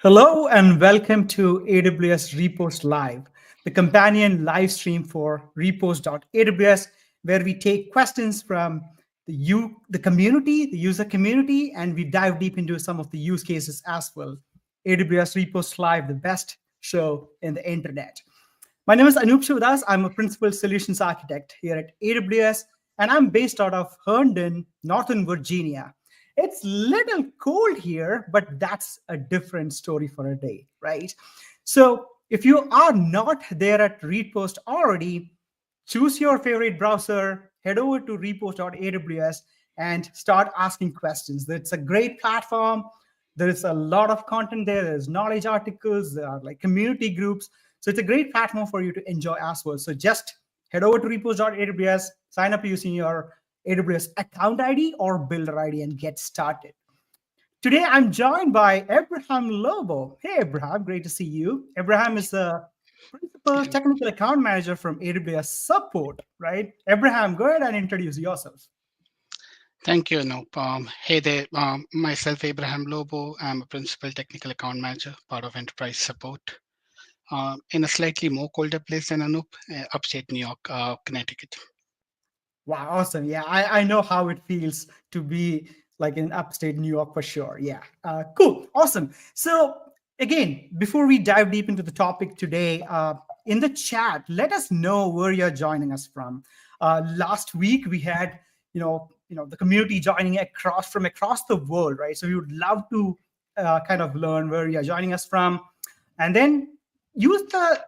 Hello and welcome to AWS Repost Live, the companion live stream for repost.aws, where we take questions from the community, the user community, and we dive deep into some of the use cases as well. AWS Repost Live, the best show in the internet. My name is Anup Shivadas. I'm a principal solutions architect here at AWS, and I'm based out of Herndon, Northern Virginia. It's little cold here, but that's a different story for a day, right? So if you are not there at Repost already, choose your favorite browser, head over to repost.aws and start asking questions. It's a great platform. There's a lot of content there. There's knowledge articles, there are like community groups. So it's a great platform for you to enjoy as well. So just head over to repost.aws, sign up using your AWS account ID or builder ID and get started. Today, I'm joined by Abraham Lobo. Hey, Abraham, great to see you. Abraham is the principal technical account manager from AWS Support, right? Abraham, go ahead and introduce yourself. Thank you, Anup. Hey there, myself, Abraham Lobo. I'm a principal technical account manager, part of enterprise support, in a slightly more colder place than Anup, upstate New York, Connecticut. Wow, awesome. Yeah, I know how it feels to be like in upstate New York for sure. Yeah, cool, awesome. So again, before we dive deep into the topic today, in the chat, let us know where you're joining us from. Last week we had, the community joining across the world, right? So we would love to kind of learn where you're joining us from, and then use the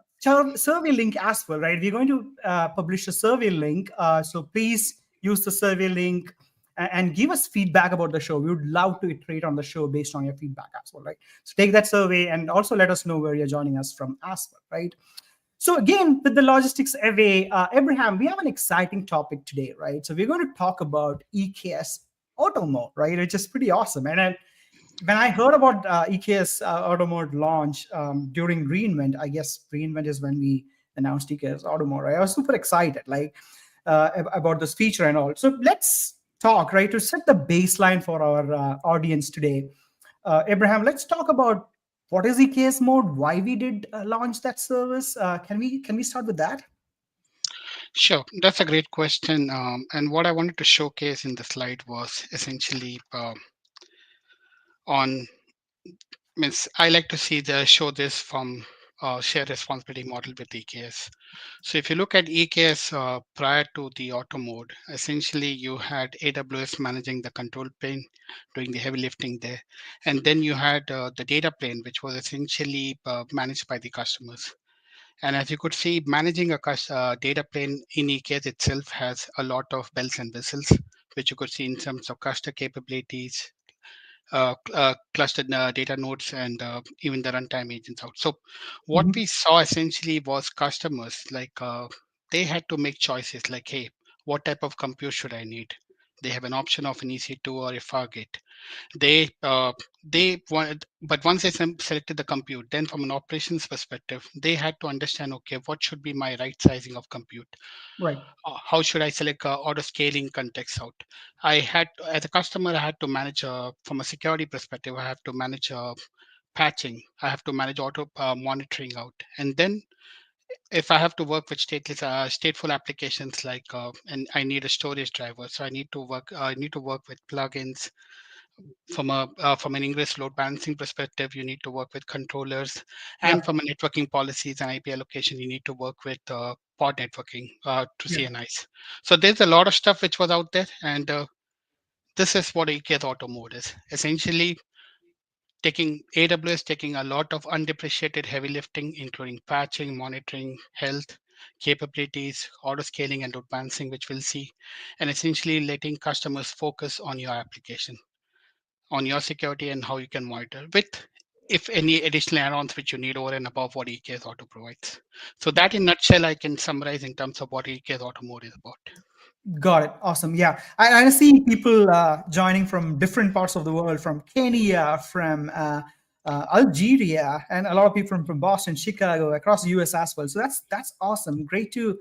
survey link as well, right? We're going to publish a survey link. So please use the survey link and give us feedback about the show. We would love to iterate on the show based on your feedback as well, right? So take that survey and also let us know where you're joining us from as well, right? So again, with the logistics away, Abraham, we have an exciting topic today, right? So we're going to talk about EKS AutoMode, right? Which is pretty awesome. And when I heard about EKS AutoMode launch during reInvent, I guess reInvent is when we announced EKS AutoMode, right? I was super excited, about this feature and all. So let's talk, right, to set the baseline for our audience today. Abraham, let's talk about what is EKS mode, why we did launch that service. Can we start with that? Sure, that's a great question. And what I wanted to showcase in the slide was essentially on means I like to see the show this from shared responsibility model with EKS. So if you look at EKS prior to the auto mode, essentially you had AWS managing the control plane, doing the heavy lifting there, and then you had the data plane, which was essentially managed by the customers. And as you could see, managing a data plane in EKS itself has a lot of bells and whistles, which you could see in terms of cluster capabilities, clustered data nodes, and even the runtime agents out. So what Mhm. we saw essentially was customers they had to make choices like, hey, what type of compute should I need? They have an option of an EC2 or a Fargate. They wanted, but once they selected the compute, then from an operations perspective, they had to understand, okay, what should be my right sizing of compute? Right. How should I select auto scaling context out? I had, as a customer, I had to manage from a security perspective, I have to manage patching, I have to manage auto monitoring out. And then if I have to work with stateful applications and I need a storage driver, so I need to work with plugins. From an ingress load balancing perspective, you need to work with controllers, Yeah. and from a networking policies and IP allocation, you need to work with pod networking to Yeah. CNIs. So there's a lot of stuff which was out there, and this is what EKS Auto Mode is essentially taking AWS taking a lot of undepreciated heavy lifting, including patching, monitoring, health capabilities, auto scaling, and load balancing, which we'll see, and essentially letting customers focus on your application, on your security, and how you can monitor with if any additional add-ons which you need over and above what EKS Auto provides. So that in nutshell I can summarize in terms of what EKS Auto Mode is about. Got it. Awesome. Yeah. I see people joining from different parts of the world, from Kenya, from Algeria, and a lot of people from Boston, Chicago, across the US as well. So that's awesome. Great to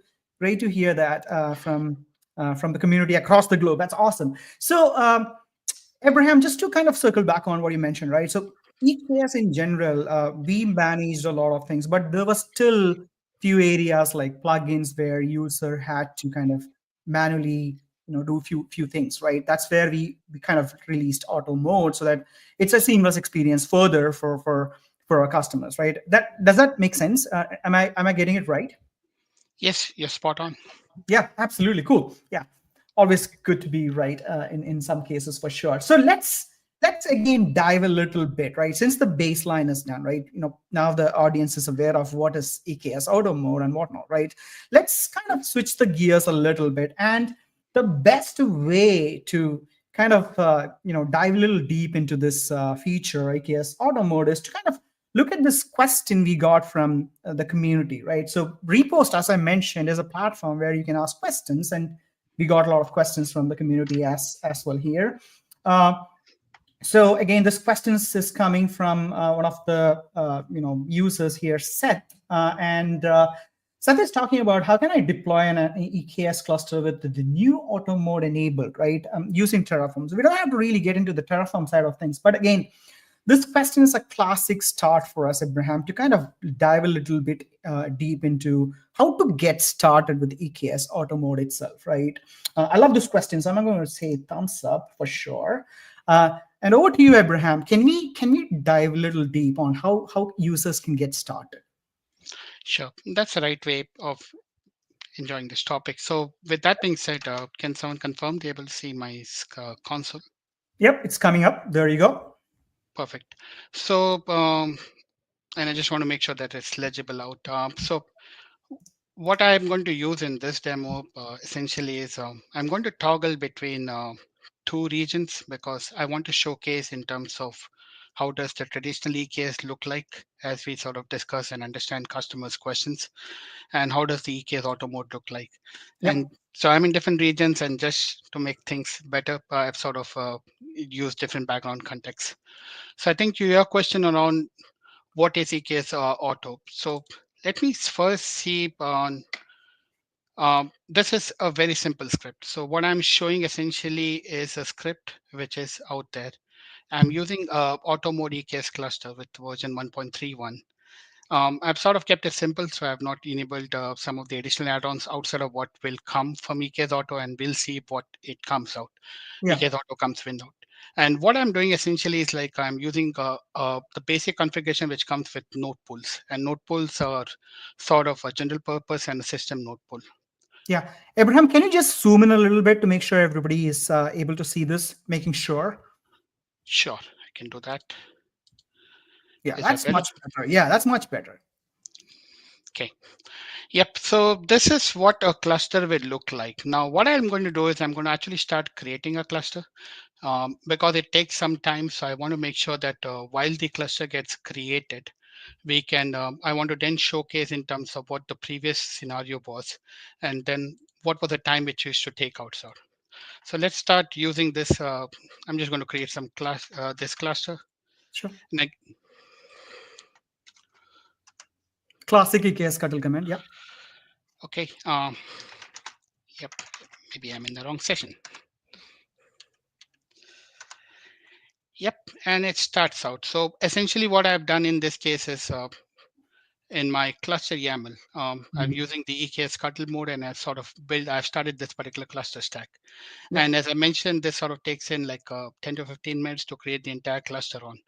hear that from the community across the globe. That's awesome. So Abraham, just to kind of circle back on what you mentioned, right? So EKS in general, we managed a lot of things, but there was still few areas like plugins where user had to kind of manually, do few things, right? That's where we kind of released auto mode so that it's a seamless experience further for our customers, right? That does that make sense? Am I getting it right? Yes, you're spot on. Yeah, absolutely. Cool. Yeah. Always good to be right in some cases for sure. So let's again dive a little bit, right? Since the baseline is done, right? Now the audience is aware of what is EKS auto mode and whatnot, right? Let's kind of switch the gears a little bit. And the best way to kind of dive a little deep into this feature, EKS auto mode, is to kind of look at this question we got from the community, right? So Repost, as I mentioned, is a platform where you can ask questions, and we got a lot of questions from the community as well here. Uh, so again, this question is coming from one of the users here, Seth, and Seth is talking about how can I deploy an EKS cluster with the new auto mode enabled, right? Using Terraform. So we don't have to really get into the Terraform side of things, but again, this question is a classic start for us, Abraham, to kind of dive a little bit deep into how to get started with EKS auto mode itself, right? I love this question, so I'm going to say thumbs up for sure. And over to you, Abraham. Can we dive a little deep on how users can get started? Sure, that's the right way of enjoying this topic. So, with that being said, can someone confirm they're able to see my console? Yep, it's coming up. There you go. Perfect. So, and I just want to make sure that it's legible out. So, what I'm going to use in this demo essentially is I'm going to toggle between two regions because I want to showcase in terms of how does the traditional EKS look like as we sort of discuss and understand customers' questions, and how does the EKS auto mode look like. And Yep. so I'm in different regions, and just to make things better, I've sort of used different background contexts. So I think to your question around what is EKS auto. So let me first see on this is a very simple script. So what I'm showing essentially is a script which is out there. I'm using auto mode EKS cluster with version 1.31. I've sort of kept it simple, so I've not enabled some of the additional add-ons outside of what will come from EKS Auto, and we'll see what it comes out. Yeah. EKS Auto comes without. And what I'm doing essentially is like I'm using the basic configuration which comes with node pools, and node pools are sort of a general purpose and a system node pool. Yeah. Abraham, can you just zoom in a little bit to make sure everybody is able to see this, making sure? Sure, I can do that. Yeah, Is that that's better? much better. Yeah, that's much better. Okay. Yep. So this is what a cluster will look like. Now, what I'm going to do is I'm going to actually start creating a cluster because it takes some time. So I want to make sure that while the cluster gets created, we can, I want to then showcase in terms of what the previous scenario was, and then what was the time it used to take out. So let's start using this. I'm just going to create some class, this cluster. Sure. And Classic EKS Scuttle command. Yeah. okay. Yep. Maybe I'm in the wrong session. Yep. And it starts out. So essentially what I've done in this case is in my cluster YAML, I'm Mhm. using the EKS Scuttle mode, and I've started this particular cluster stack. Yeah. And as I mentioned, this sort of takes in like 10 to 15 minutes to create the entire cluster on.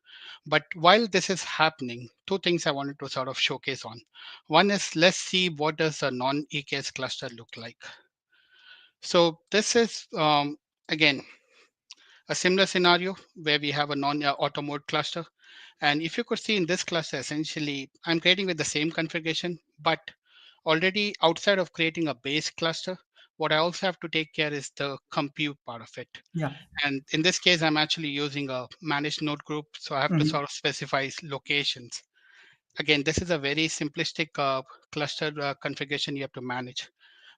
But while this is happening, two things I wanted to sort of showcase on. One is let's see what does a non-EKS cluster look like. So this is, again, a similar scenario where we have a non-auto mode cluster. And if you could see in this cluster, essentially, I'm creating with the same configuration, but already outside of creating a base cluster, what I also have to take care is the compute part of it. Yeah. And in this case, I'm actually using a managed node group. So I have to Mhm. sort of specify locations. Again, this is a very simplistic cluster configuration you have to manage.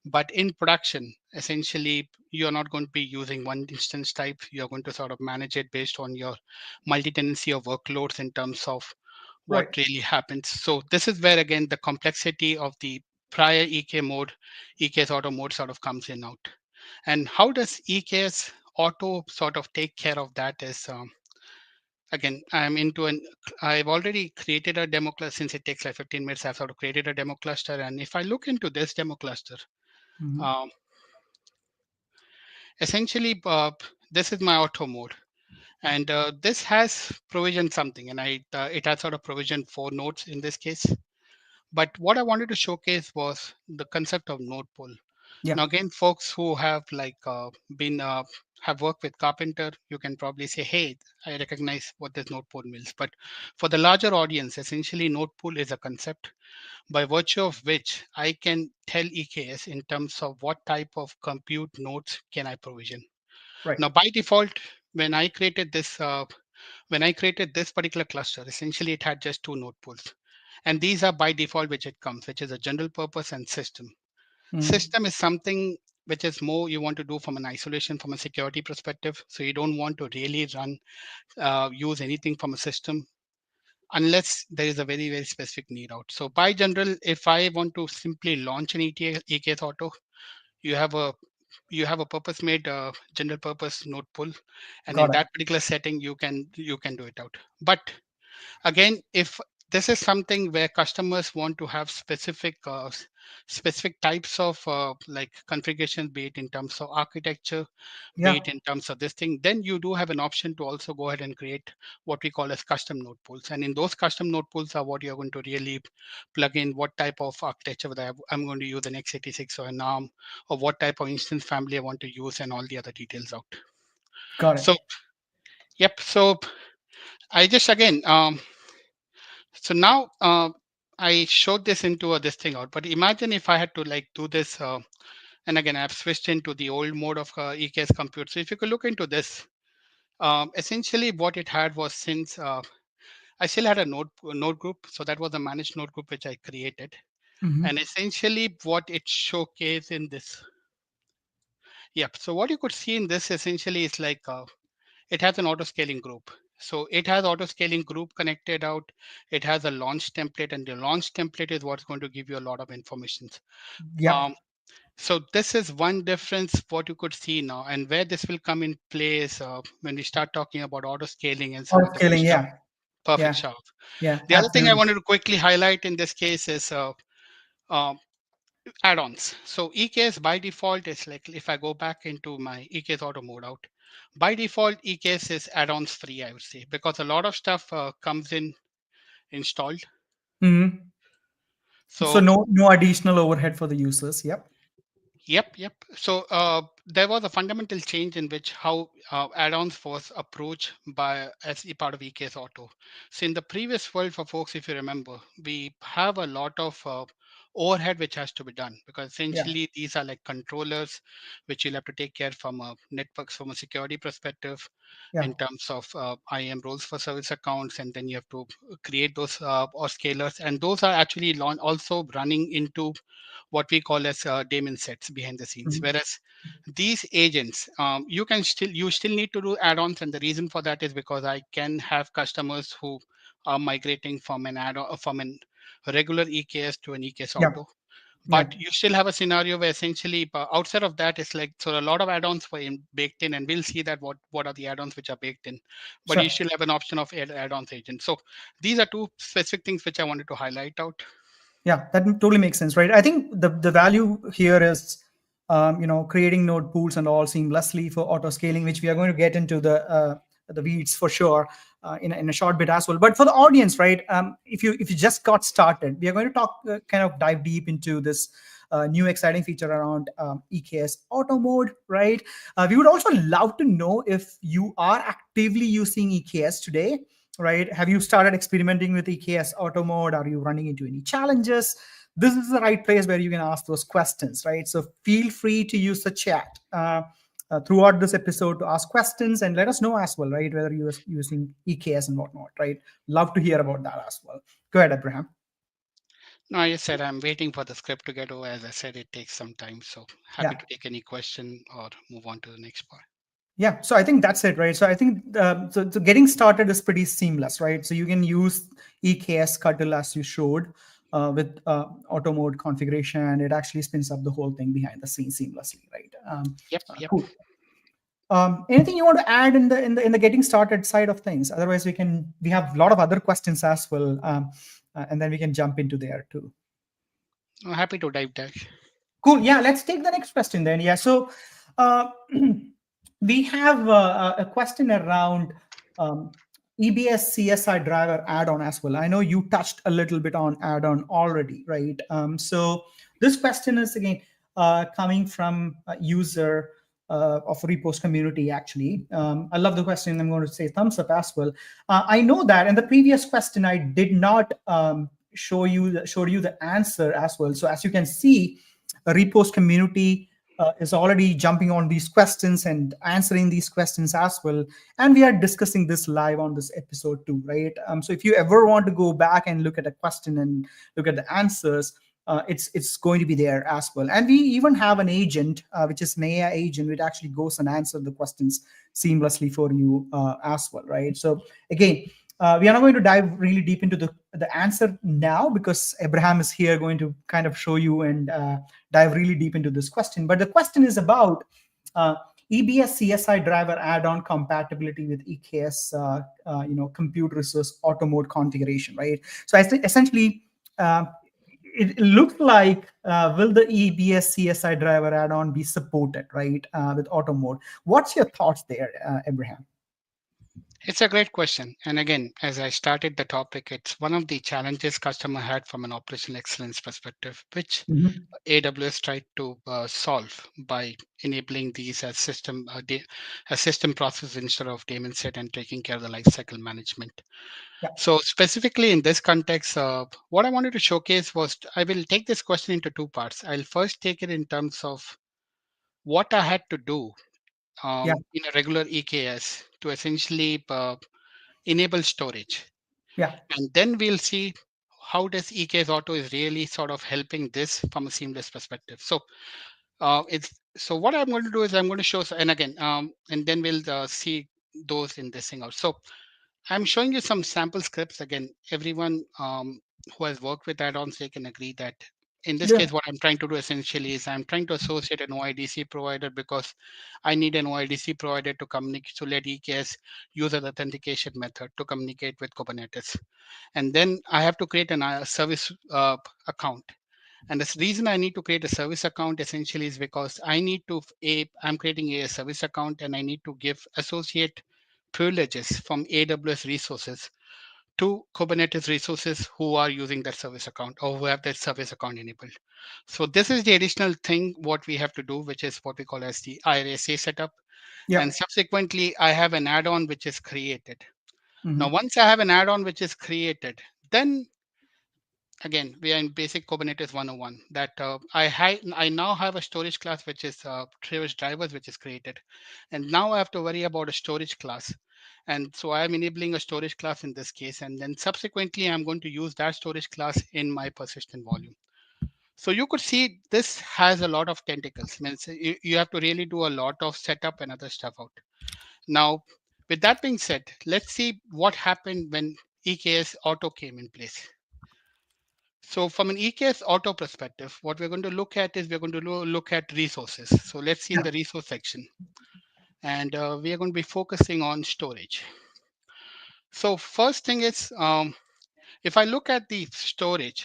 But in production, essentially, you're not going to be using one instance type. You're going to sort of manage it based on your multi-tenancy of workloads in terms of what Right. really happens. So this is where, again, the complexity of the prior EKS auto mode sort of comes in out. And how does EKS auto sort of take care of that is, again, I've already created a demo cluster. Since it takes like 15 minutes, I've sort of created a demo cluster. And if I look into this demo cluster, Hmm. um, essentially, this is my auto mode. And this has provisioned something, and it has sort of provisioned 4 nodes in this case. But what I wanted to showcase was the concept of node pool. Yeah. Now, again, folks who have been have worked with Karpenter, you can probably say, "Hey, I recognize what this node pool means." But for the larger audience, essentially, node pool is a concept by virtue of which I can tell EKS in terms of what type of compute nodes can I provision. Right. Now, by default, when I created this, particular cluster, essentially it had just 2 node pools, and these are by default which it comes, which is a general purpose and system. Hmm. System is something which is more you want to do from an isolation, from a security perspective. So you don't want to really use anything from a system unless there is a very, very specific need out. So by general, if I want to simply launch an EKS auto, you have a purpose made general purpose node pool, and in Got it. that particular setting you can do it out. But again, if this is something where customers want to have specific types of configurations, be it in terms of architecture, be Yeah. it in terms of this thing, then you do have an option to also go ahead and create what we call as custom node pools. And in those custom node pools are what you're going to really plug in what type of architecture, whether I'm going to use an x86 or an ARM, or what type of instance family I want to use, and all the other details out. Got it. So yep. So I just again so now I showed this into this thing out, but imagine if I had to like do this, and again I've switched into the old mode of EKS compute. So if you could look into this, essentially what it had was, since I still had a node group, so that was a managed node group which I created, and Hmm. essentially what it showcased in this. Yep. So what you could see in this essentially is like it has an auto scaling group. So it has auto scaling group connected out. It has a launch template, and the launch template is what's going to give you a lot of information. Yep. Um, so this is one difference what you could see now, and where this will come in place when we start talking about auto scaling and some Auto of the scaling. feature. Yeah. Perfect, Yeah. Shah. Yeah. The other thing I Absolutely. wanted to quickly highlight in this case is uh, add-ons. So EKS by default is like, if I go back into my EKS auto mode out, by default EKS is add-ons free, I would say, because a lot of stuff comes in installed. Hmm. So So no additional overhead for the users. Yep. yep. So there was a fundamental change in which how add-ons was approached by as a part of EKS Auto. So in the previous world, for folks, if you remember, we have a lot of overhead which has to be done, because Yeah. essentially these are like controllers which you'll have to take care from a networks, from a security perspective, Yeah. in terms of IAM roles for service accounts, and then you have to create those or scalers, and those are actually also running into what we call as daemon sets behind the scenes. Mhm. Whereas these agents, you still need to do add-ons, and the reason for that is because I can have customers who are migrating from an add-on from an regular EKS to an EKS Yeah. auto. Yeah. But you still have a scenario where essentially outside of that, it's like, so a lot of add-ons were baked in, and we'll see that what are the add-ons which are baked in. But you Sure. still have an option of add-ons agent. So these are two specific things which I wanted to highlight out. Yeah, that totally makes sense, right? I think the value here is, creating node pools and all seamlessly for auto scaling, which we are going to get into the weeds for sure in a short bit as well. But for the audience, right? If you just got started, we are going to talk kind of dive deep into this new exciting feature around EKS Auto Mode, right? We would also love to know if you are actively using EKS today, right? Have you started experimenting with EKS Auto Mode? Are you running into any challenges? This is the right place where you can ask those questions, right? So feel free to use the chat throughout this episode to ask questions and let us know as well, right? Whether you're using EKS and whatnot, right? Love to hear about that as well. Go ahead, Abraham. No, I just said I'm waiting for the script to get over. As I said, it takes some time. So happy Yeah. to take any question or move on to the next part. Yeah, so I think that's it, right? So I think so getting started is pretty seamless, right? So you can use EKS Cuddle as you showed with auto mode configuration. It actually spins up the whole thing behind the scenes seamlessly, right? Yep, yep. Cool. Anything you want to add in the getting started side of things? Otherwise, we have a lot of other questions as well, and then we can jump into there too. I'm happy to dive there. Cool. Yeah, let's take the next question then. Yeah. So uh, we have a question around um, EBS CSI driver add-on as well. I know you touched a little bit on add-on already, right? So this question is again coming from a user of repost community. Actually, I love the question. I'm going to say thumbs up as well. I know that in the previous question I did not show you the answer as well. So as you can see, a repost community is already jumping on these questions and answering these questions as well, and we are discussing this live on this episode too, right? So if you ever want to go back and look at a question and look at the answers, it's going to be there as well. And we even have an agent, which is an AI agent, which actually goes and answers the questions seamlessly for you as well, right? So again, we are not going to dive really deep into the answer now because Abraham is here going to kind of show you and dive really deep into this question. But the question is about uh, EBS CSI driver add-on compatibility with EKS, compute resource AutoMode configuration, right? So essentially, uh, it looks like will the EBS CSI driver add-on be supported, right, with AutoMode? What's your thoughts there, Abraham? It's a great question. And again, as I started the topic, it's one of the challenges customer had from an operational excellence perspective, which Mhm. AWS tried to solve by enabling these as system process instead of daemon set and taking care of the lifecycle management. Yeah, So specifically in this context, what I wanted to showcase was I will take this question into two parts. I'll first take it in terms of what I had to do yeah, in a regular EKS to essentially enable storage. yeah, And then we'll see how does EKS Auto is really sort of helping this from a seamless perspective. It's so what I'm going to do is I'm going to show, and again, and then we'll see those in this thing out. So I'm showing you some sample scripts. Again, everyone who has worked with add-ons, they can agree that in this yeah, case, what I'm trying to do essentially is I'm trying to associate an OIDC provider because I need an OIDC provider to communicate to let EKS use an authentication method to communicate with Kubernetes. And then I have to create a service account. And the reason I need to create a service account essentially is because I need to, I'm creating a service account and I need to give associate privileges from AWS resources to Kubernetes resources who are using that service account or who have that service account enabled. So this is the additional thing what we have to do, which is what we call as the IRSA setup. yeah. And subsequently, I have an add-on which is created. Now, Mhm. once I have an add-on which is created, then again we are in basic Kubernetes 101 that I now have a storage class which is Travis drivers which is created, and now I have to worry about a storage class. And so I am enabling a storage class in this case, and then subsequently I'm going to use that storage class in my persistent volume. So you could see this has a lot of tentacles. Means you have to really do a lot of setup and other stuff out. Now, with that being said, let's see what happened when EKS auto came in place. So from an EKS auto perspective, what we're going to look at is we're going to look at resources. So let's see in Yeah. the resource section. And we are going to be focusing on storage. So first thing is, if I look at the storage,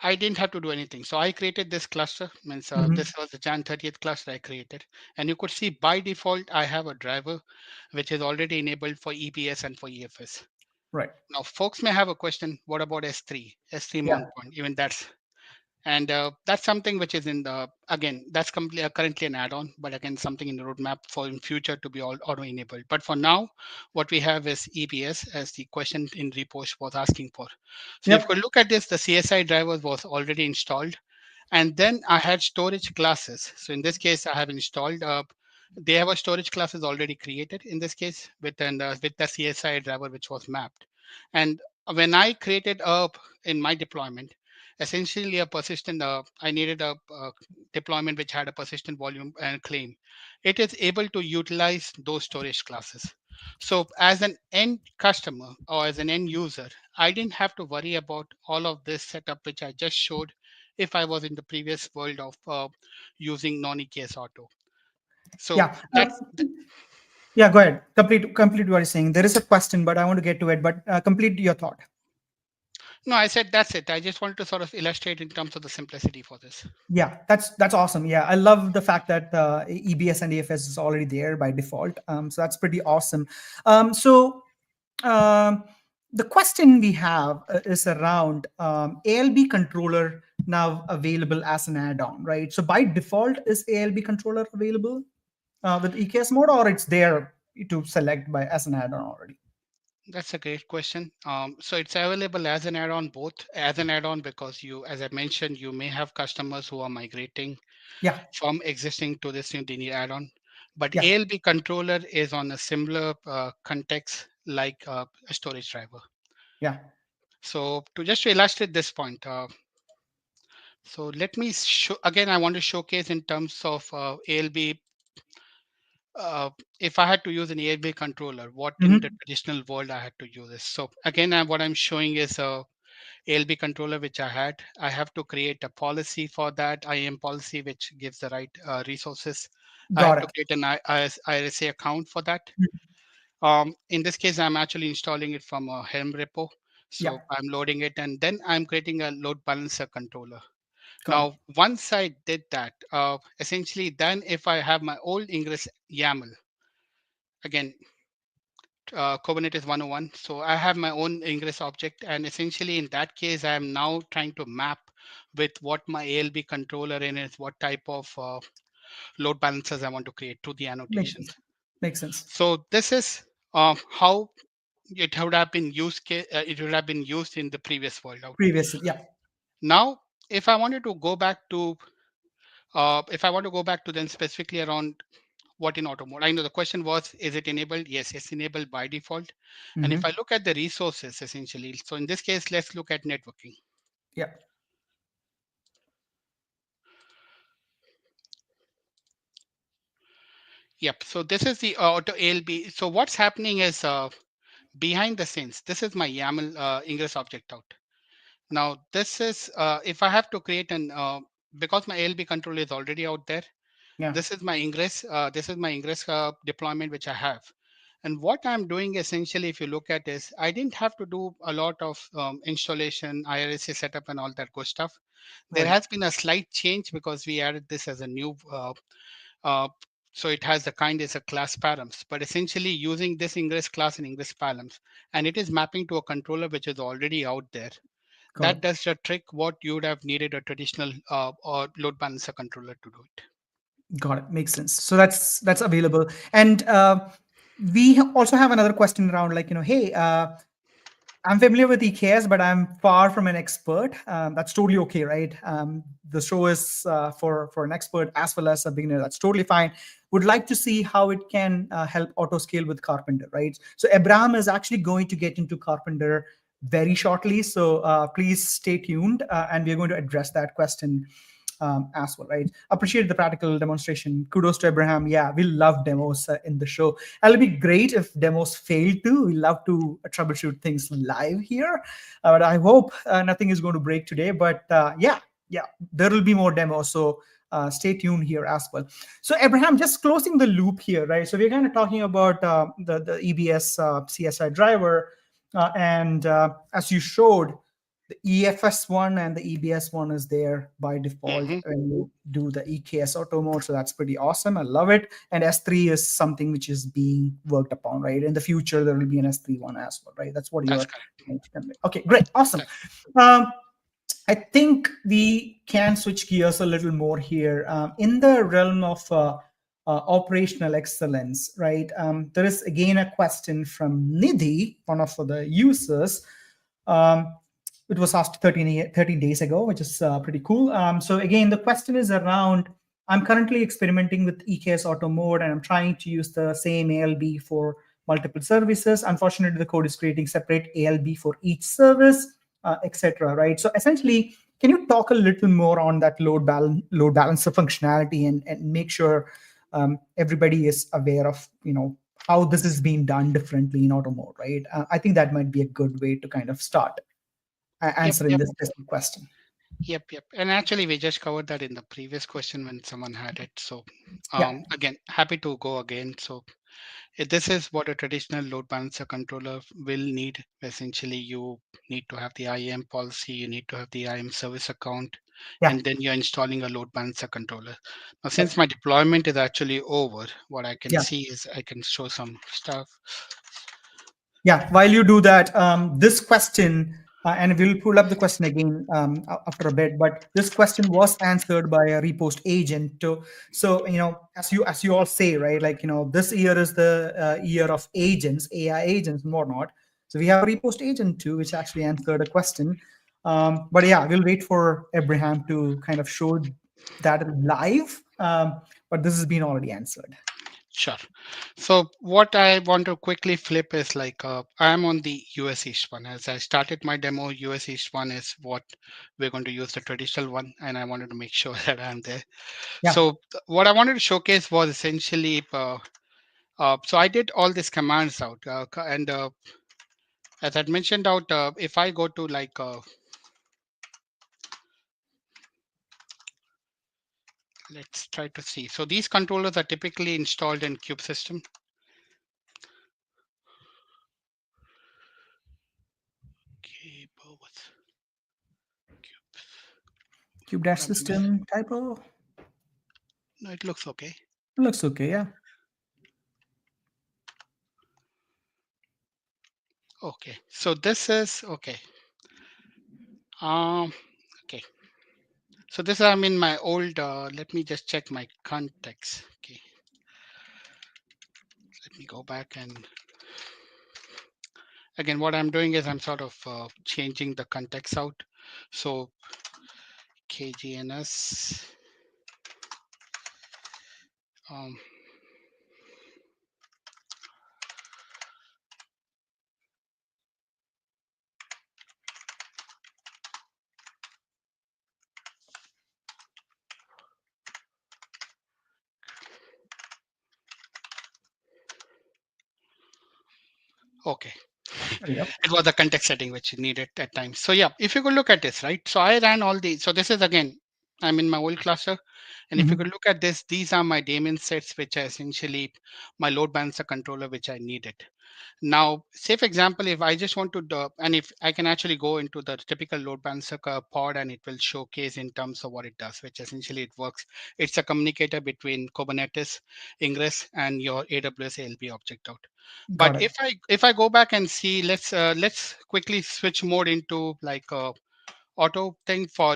I didn't have to do anything. So I created this cluster, means this Mhm. was the Jan 30th cluster I created. And you could see by default, I have a driver which is already enabled for EBS and for EFS. Right. Now, folks may have a question, what about S3, S3 Yeah. mount point? Even and that's something which is in the again that's currently an add-on, but again something in the roadmap for in future to be all auto enabled. But for now, what we have is EBS as the question in repost was asking for. So if Yep. you look at this, the CSI driver was already installed, and then I had storage classes. So in this case, I have installed they have a storage classes already created in this case with the CSI driver which was mapped. And when I created up in my deployment, essentially a persistent I needed a deployment which had a persistent volume and claim. It is able to utilize those storage classes. So as an end customer or as an end user, I didn't have to worry about all of this setup which I just showed if I was in the previous world of using non-EKS auto. So Yeah. that's Yeah, go ahead. Complete what you're saying. There is a question, but I want to get to it. But complete your thought. no, I said that's it. I just wanted to sort of illustrate in terms of the simplicity for this. Yeah, that's awesome. Yeah, I love the fact that EBS and EFS is already there by default. So that's pretty awesome. So um, the question we have is around ALB controller now available as an add-on, right? So by default, is ALB controller available with EKS mode, or it's there to select by as an add-on already? That's a great question. So it's available as an add-on, both as an add-on because you, as I mentioned, you may have customers who are migrating Yeah, from existing to this new DNI add-on. But yeah, ALB controller is on a similar context like a storage driver. yeah. So to just to illustrate this point, so let me show again. I want to showcase in terms of ALB. Uh, if I had to use an ALB controller, what in the Hmm. traditional world I had to use this. So again, what I'm showing is a ALB controller which I had. I have to create a policy for that IAM policy which gives the right resources. I have Got to it. create an IRSA account for that. In this case, I'm actually installing it from a Helm repo. Yeah, So I'm loading it and then I'm creating a load balancer controller. got it. Now, once I did that, essentially, then if I have my old Ingress YAML, again, Kubernetes 101. So I have my own Ingress object. And essentially, in that case, I am now trying to map with what my ALB controller in is, what type of load balancers I want to create to the Makes annotations. sense. Makes sense. So this is how it would have been used. It would have been used in the previous world out. Previously, yeah, Now, if I wanted to go back to, if I want to go back to then specifically around what in auto mode. I know the question was, is it enabled? Yes, it's enabled by default. And if I hmm, look at the resources essentially, so in this case, let's look at networking. yeah, Yep. So this is the auto ALB. So what's happening is behind the scenes, this is my YAML ingress object out. Now, this is, if I have to create an, because my ALB control is already out there, yeah. this is my ingress deployment which I have. And what I'm doing essentially, if you look at this, I didn't have to do a lot of installation, IRSA setup and all that good stuff. There Right. has been a slight change because we added this as a new, uh, so it has the kind as a class params, but essentially using this ingress class and ingress params, and it is mapping to a controller which is already out there. Got it. That does the trick what you would have needed a traditional or load balancer controller to do it. Got it. Makes sense. So that's available. And we also have another question around like, hey, I'm familiar with EKS, but I'm far from an expert. That's totally okay, right? The show is for an expert as well as a beginner. That's totally fine. Would like to see how it can help auto scale with Karpenter, right? So Abraham is actually going to get into Karpenter very shortly. So please stay tuned, and we're going to address that question as well, right? Appreciate the practical demonstration. Kudos to Abraham. Yeah, we love demos in the show. It'll be great if demos fail too. We love to troubleshoot things live here. But I hope nothing is going to break today. But yeah, there will be more demos. So stay tuned here as well. So Abraham, just closing the loop here, right? So we're kind of talking about the EBS CSI driver, and as you showed, the EFS one and the EBS one is there by default Hmm. when you do the EKS auto mode. So that's pretty awesome. I love it. And S3 is something which is being worked upon, right? In the future, there will be an S3 one as well, right? That's what That's you're correct. trying to convey. Okay, great. Awesome. That, Um, I think we can switch gears a little more here. In the realm of operational excellence, right? There is again a question from Nidhi, one of the users. Um, it was asked 13 days ago, which is pretty cool. So again, the question is around, I'm currently experimenting with EKS auto mode and I'm trying to use the same ALB for multiple services. Unfortunately, the code is creating separate ALB for each service, etc. Right? So essentially, can you talk a little more on that load balancer functionality and make sure everybody is aware of how this is being done differently in auto mode, right? I think that might be a good way to kind of start yep, answering yep. this specific question. Yep. And actually, we just covered that in the previous question when someone had it. So, Yeah, again, happy to go again. So, this is what a traditional load balancer controller will need. Essentially, you need to have the IAM policy, you need to have the IAM service account, yeah, and then you're installing a load balancer controller. Now, since yep, my deployment is actually over, what I can yeah. see is I can show some stuff. Yeah, while you do that, this question, and we'll pull up the question again after a bit, but this question was answered by a repost agent. So, as you all say, right? Like, this year is the year of agents, AI agents, and whatnot. So we have a repost agent too, which actually answered a question. But yeah, we'll wait for Abraham to kind of show that live. But this has been already answered. Sure. So what I want to quickly flip is like I'm on the US East one. As I started my demo, US East one is what we're going to use the traditional one, and I wanted to make sure that I'm there. Yeah, So what I wanted to showcase was essentially, so I did all these commands out, and as I mentioned out, if I go to like, let's try to see. So these controllers are typically installed in Cube system. Okay, but cube what dash am I missing? system typo. No, it looks okay. Looks okay. Yeah. Okay, so this is okay. Um, okay. So this I'm in my old. Let me just check my context. Okay, let me go back and again, what I'm doing is I'm sort of changing the context out. So KGNS. Um, okay, There we go. it was the context setting which you needed at times. So yeah, if you could look at this, right? So I ran all these. So this is again, I'm in my old cluster. And if you could Mhm. look at this, these are my daemon sets, which are essentially my load balancer controller, which I needed. Now, say for example, if I just want to, and if I can actually go into the typical load balancer pod and it will showcase in terms of what it does, which essentially it works. It's a communicator between Kubernetes, Ingress, and your AWS ALB object out. But Got it. if I go back and see, let's quickly switch mode into like auto thing for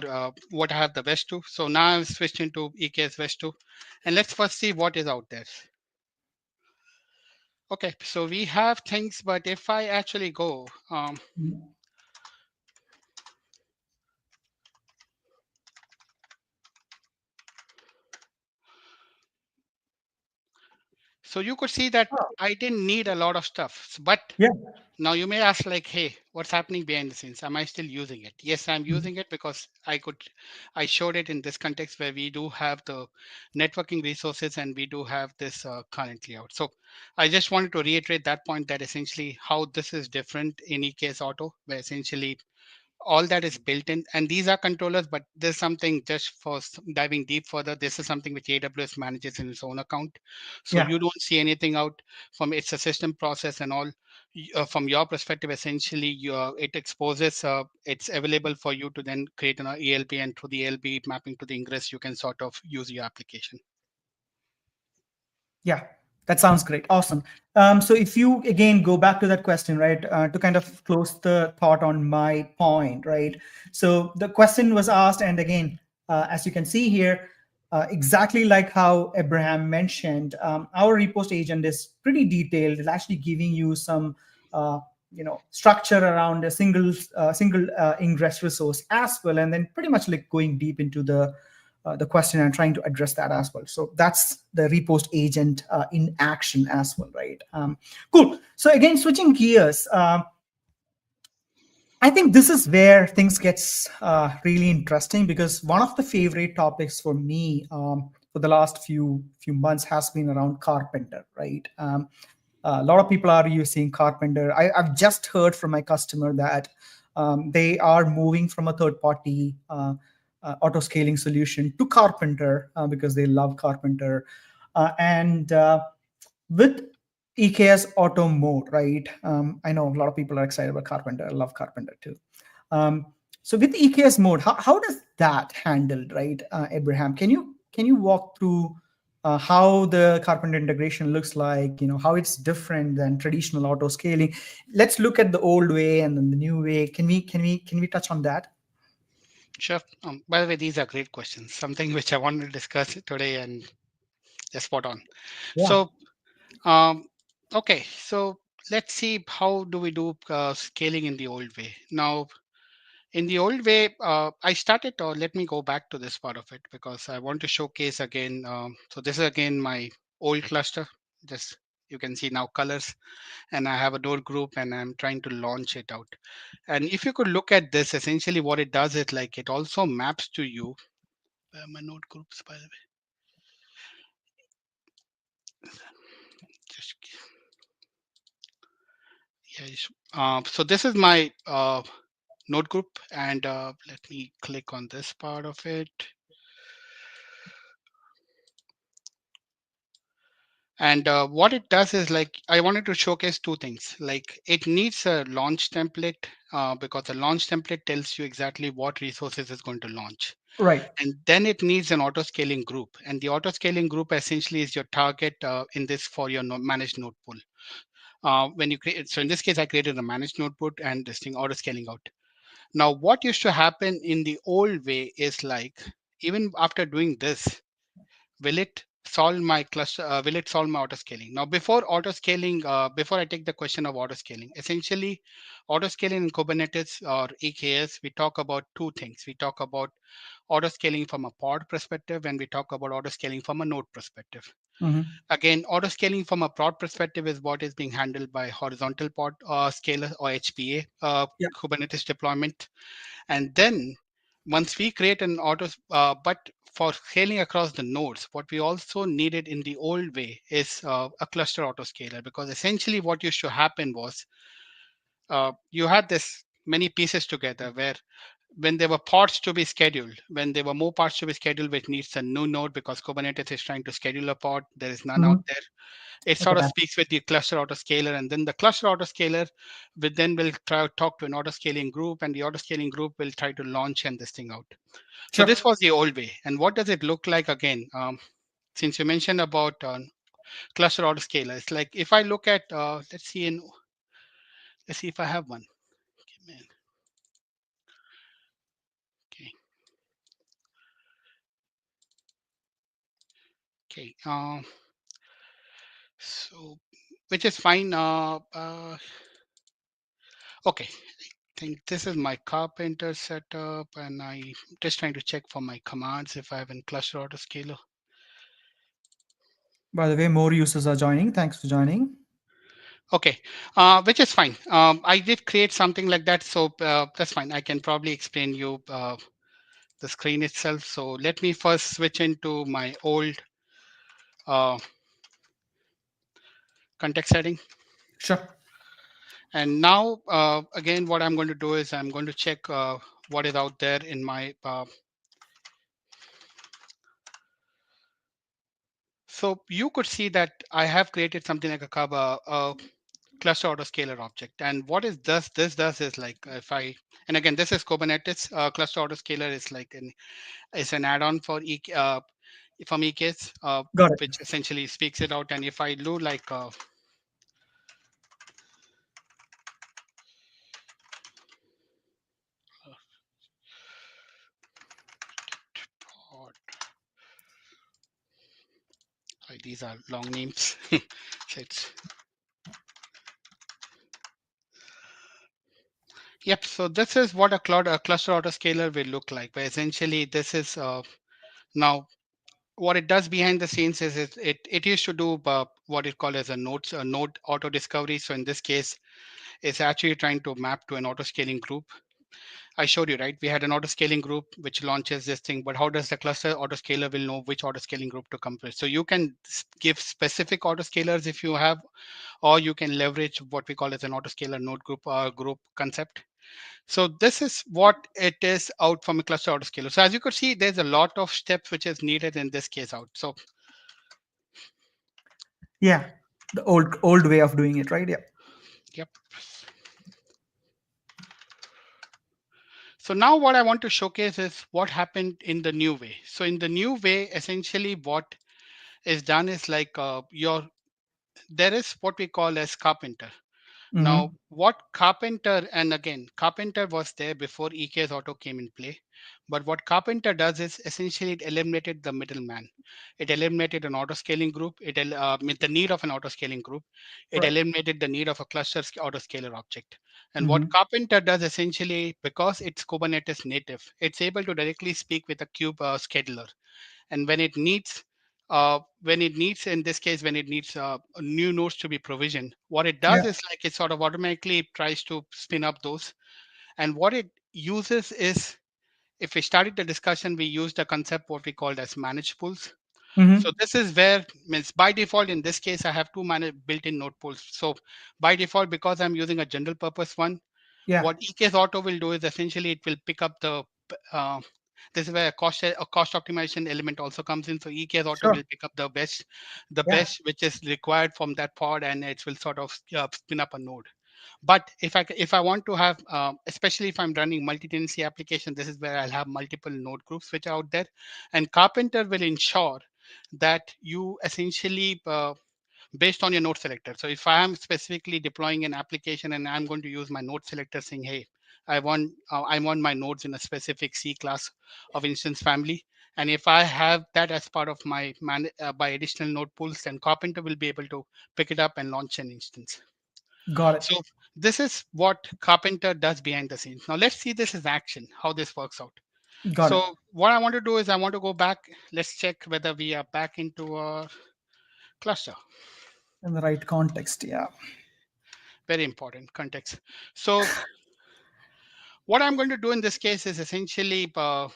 what I have the West 2. So now I've switched into EKS West 2, and let's first see what is out there. Okay, so we have things, but if I actually go, Mm. so you could see that Oh, I didn't need a lot of stuff. But yeah. now you may ask, like, hey, what's happening behind the scenes? Am I still using it? Yes, I'm Mhm. using it because I showed it in this context where we do have the networking resources and we do have this currently out. So I just wanted to reiterate that point that essentially how this is different in EKS Auto, where essentially all that is built in, and these are controllers, but there's something just for diving deep further, this is something which AWS manages in its own account. So Yeah. you don't see anything out from it's a system process and all. From your perspective, essentially it exposes, it's available for you to then create an ELB, and through the ELB mapping to the ingress you can sort of use your application. Yeah, that sounds great. Awesome. So if you again go back to that question, right, to kind of close the thought on my point, right? So the question was asked, and again, as you can see here, exactly like how Abraham mentioned, our repost agent is pretty detailed. It's actually giving you some, structure around a single ingress resource as well, and then pretty much like going deep into the question and trying to address that as well. So that's the repost agent in action as well, right? Cool. So again, switching gears, I think this is where things gets really interesting because one of the favorite topics for me for the last few months has been around Karpenter, right? A lot of people are using Karpenter. I've just heard from my customer that They are moving from a third party auto scaling solution to Karpenter because they love Karpenter. And with EKS auto mode, right? I know a lot of people are excited about Carpenter. I love Carpenter too. Um, so with EKS mode, how does that handled, right? Abraham, can you walk through how the Carpenter integration looks like? How it's different than traditional auto scaling. Let's look at the old way and then the new way. Can we touch on that? Sure. By the way, these are great questions. Something which I wanted to discuss today, and just spot on. Yeah. So, um, okay. So let's see how do we do scaling in the old way. Now, in the old way, I started, or let me go back to this part of it because I want to showcase again. So this is again my old cluster. Just you can see now colors, and I have a node group, and I'm trying to launch it out. And if you could look at this, essentially what it does is like it also maps to you. Where are my node groups, by the way? Just yes. So this is my node group, and let me click on this part of it. And what it does is like I wanted to showcase two things. Like it needs a launch template because the launch template tells you exactly what resources is going to launch. Right. And then it needs an auto scaling group. And the auto scaling group essentially is your target in this for your managed node pool. When you create, so in this case, I created a managed node pool and this thing auto scaling out. Now, what used to happen in the old way is like even after doing this, will it solve my cluster will it solve my auto scaling? Now before auto scaling, before I take the question of auto scaling, essentially auto scaling in Kubernetes or EKS, we talk about two things. We talk about auto scaling from a pod perspective, and we talk about auto scaling from a node perspective. Hmm. Again, auto scaling from a pod perspective is what is being handled by horizontal pod scaler or HPA Yeah. Kubernetes deployment. And then once we create an auto, but for scaling across the nodes, what we also needed in the old way is a cluster autoscaler, because essentially what used to happen was you had this many pieces together where when there were parts to be scheduled, when there were more parts to be scheduled, which needs a new node because Kubernetes is trying to schedule a pod, there is none out Hmm. there. It sort of Okay. speaks with the cluster autoscaler, and then the cluster autoscaler will try to talk to an autoscaling group, and the autoscaling group will try to launch and this thing out. So this Sure. was the old way. And what does it look like again? Since you mentioned about cluster autoscaler, it's like if I look at let's see if I have one. Okay, man. Okay, okay. So which is fine. Okay, think this is my Karpenter setup, and I'm just trying to check for my commands if I have a cluster autoscaler. By the way, more users are joining. Thanks for joining. Okay, which is fine. I did create something like that, so that's fine. I can probably explain you the screen itself. So let me first switch into my old uh, context setting. Sure. And now, again, what I'm going to do is I'm going to check what is out there in my. So you could see that I have created something like a cluster autoscaler object. And what is this does is like if I, and again, this is Kubernetes cluster autoscaler is like is an add-on for from EKS, Got it. which essentially speaks it out. And if I do like pod, sorry, these are long names. So it's yep. So this is what a cluster autoscaler will look like. But essentially, this is now what it does behind the scenes is it used to do what it called as a node auto discovery. So in this case, it's actually trying to map to an auto scaling group. I showed you, right? We had an auto scaling group which launches this thing, but how does the cluster autoscaler will know which auto scaling group to come with? So you can give specific autoscalers if you have, or you can leverage what we call as an autoscaler node group concept. So this is what it is out from a cluster autoscaler. So as you could see, there's a lot of steps which is needed in this case out. So Yeah, the old way of doing it, right? Yeah. yep. So now what I want to showcase is what happened in the new way. So in the new way, essentially what is done is like your there is what we call as Karpenter. Now, Mm-hmm. what Carpenter, and again, Carpenter was there before EKS Auto came in play. But what Carpenter does is essentially it eliminated the middleman. It eliminated an auto scaling group. With the need of an auto scaling group. It Right. eliminated the need of a cluster auto scaler object. And what Mm-hmm. Carpenter does essentially, because it's Kubernetes native, it's able to directly speak with a kube scheduler. And when it needs in this case when it needs new nodes to be provisioned, what it does Yeah. is like it sort of automatically tries to spin up those. And what it uses is, if we started the discussion, we used a concept what we called as managed pools. So Mm-hmm. this is where, means by default in this case I have two built-in node pools. So by default, because I'm using a general purpose one, Yeah. what EKS Auto will do is essentially it will pick up the uh, this is where a cost optimization element also comes in. So EKS Auto Sure. will pick up the Yeah. best which is required from that pod, and it will sort of spin up a node. But if I want to have, especially if I'm running multi-tenancy application, this is where I'll have multiple node groups which are out there, and Carpenter will ensure that you essentially based on your node selector. So if I am specifically deploying an application and I'm going to use my node selector saying, hey, I want my nodes in a specific C class of instance family. And if I have that as part of by additional node pools, then Carpenter will be able to pick it up and launch an instance. Got it. So this is what Carpenter does behind the scenes. Now let's see this as action, how this works out. Got it. So what I want to do is I want to go back. Let's check whether we are back into our cluster. In the right context. Yeah. Very important context. So what I'm going to do in this case is essentially I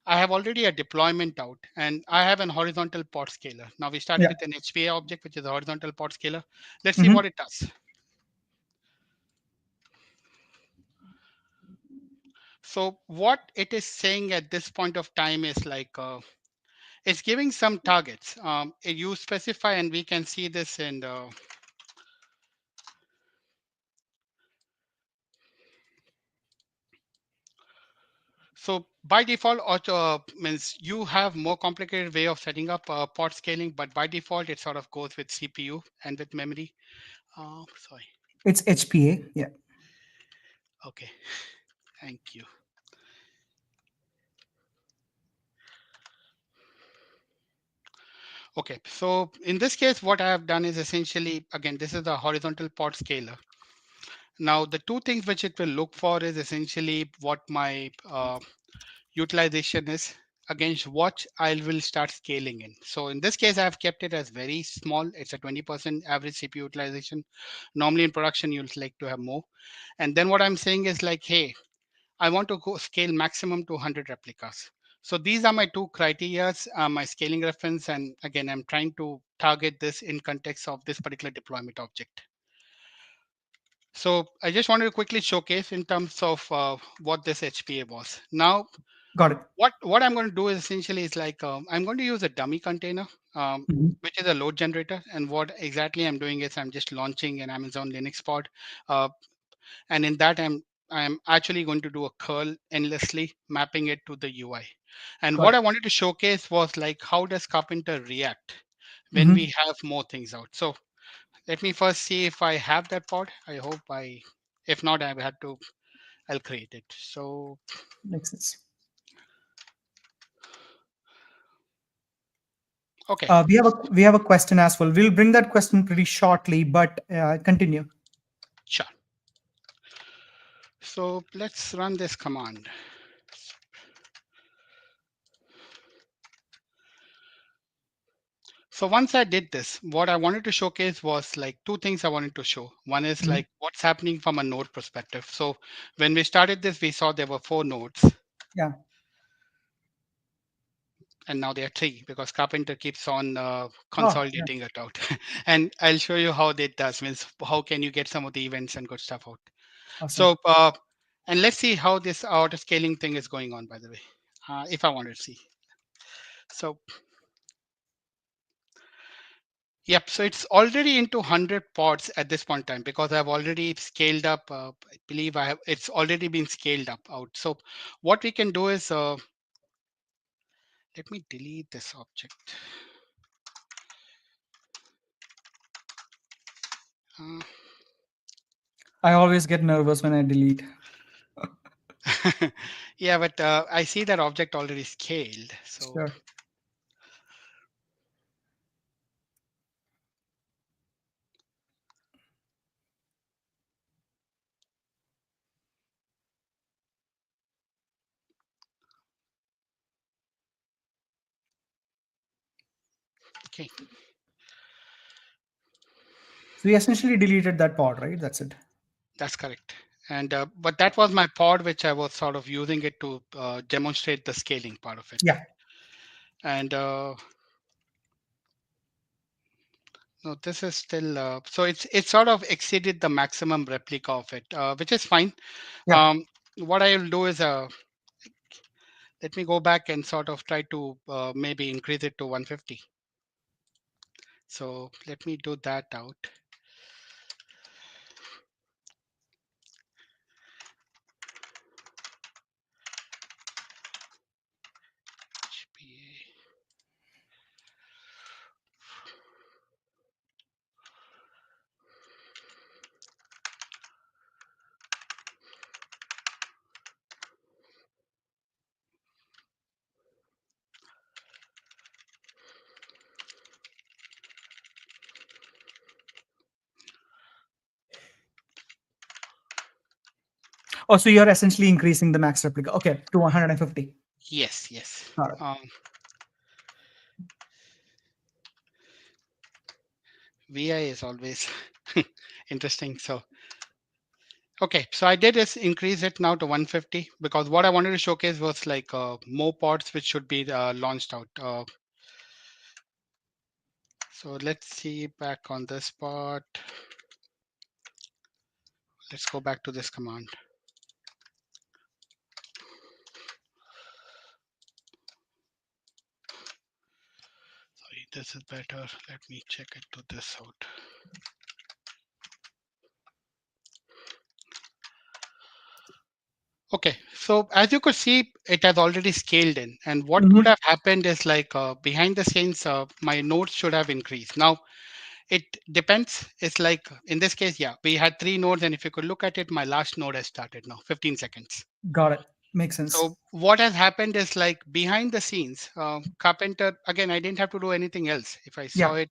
have already a deployment out and I have an horizontal pod scaler. Now we started Yeah. with an HPA object, which is a horizontal pod scaler. Let's see Mm-hmm. what it does. So what it is saying at this point of time is like it's giving some targets. You specify, and we can see this in the. So by default, auto means you have more complicated way of setting up pod scaling, but by default, it sort of goes with CPU and with memory. Sorry. It's HPA. Yeah. Okay. Thank you. Okay. So in this case, what I have done is essentially, again, this is the horizontal pod scaler. Now, the two things which it will look for is essentially what my utilization is against what I will start scaling in. So in this case, I have kept it as very small. It's a 20% average CPU utilization. Normally in production, you'll like to have more. And then what I'm saying is like, hey, I want to go scale maximum to 100 replicas. So these are my two criterias, my scaling reference. And again, I'm trying to target this in context of this particular deployment object. So I just wanted to quickly showcase in terms of what this HPA was. Now, Got it. what I'm going to do is essentially is like I'm going to use a dummy container, Mm-hmm. which is a load generator. And what exactly I'm doing is I'm just launching an Amazon Linux pod, uh, and in that I'm actually going to do a curl endlessly, mapping it to the UI. And Got what it. I wanted to showcase was like how does Carpenter react when Mm-hmm. we have more things out. So let me first see if I have that pod. I hope I. If not, I had to. I'll create it. So Makes sense. okay, We have a question as well. We'll bring that question pretty shortly, but continue. sure. So let's run this command. So once I did this, what I wanted to showcase was like two things I wanted to show. One is Mhm. like what's happening from a node perspective. So when we started this, we saw there were four nodes, Yeah. and now there are three because Carpenter keeps on Oh, yeah. consolidating it out. And I'll show you how that does. Means how can you get some of the events and good stuff out. Awesome. So And let's see how this auto scaling thing is going on, by the way, if I want to see. So, yep. So it's already into 100 pods at this point in time because I've already scaled up. I believe it's already been scaled up out. So what we can do is, let me delete this object. Uh, I always get nervous when I delete. yeah, but I see that object already scaled. So, Sure. okay, So we essentially deleted that pod, right? That's it. that's correct. And but that was my pod, which I was sort of using it to demonstrate the scaling part of it. Yeah. And no, this is still so it's sort of exceeded the maximum replica of it, which is fine. Yeah. Um, what I'll do is let me go back and sort of try to maybe increase it to 150. So let me do that out. HPA. Oh, so you're essentially increasing the max replica. Okay, to 150. Yes, yes. Got it. VI is always interesting. So okay, so I did is increase it now to 150 because what I wanted to showcase was like more pods which should be launched out. So let's see back on this part. Let's go back to this command. Sorry, this is better. Let me check it to this out. Okay, so as you could see, it has already scaled in. And what would Mhm. have happened is like behind the scenes, my nodes should have increased. Now, it depends. It's like in this case, yeah, we had 3 nodes. And if you could look at it, my last node has started now, 15 seconds. Got it. Makes sense. So what has happened is like behind the scenes, Carpenter, again, I didn't have to do anything else. If I saw Yeah. it,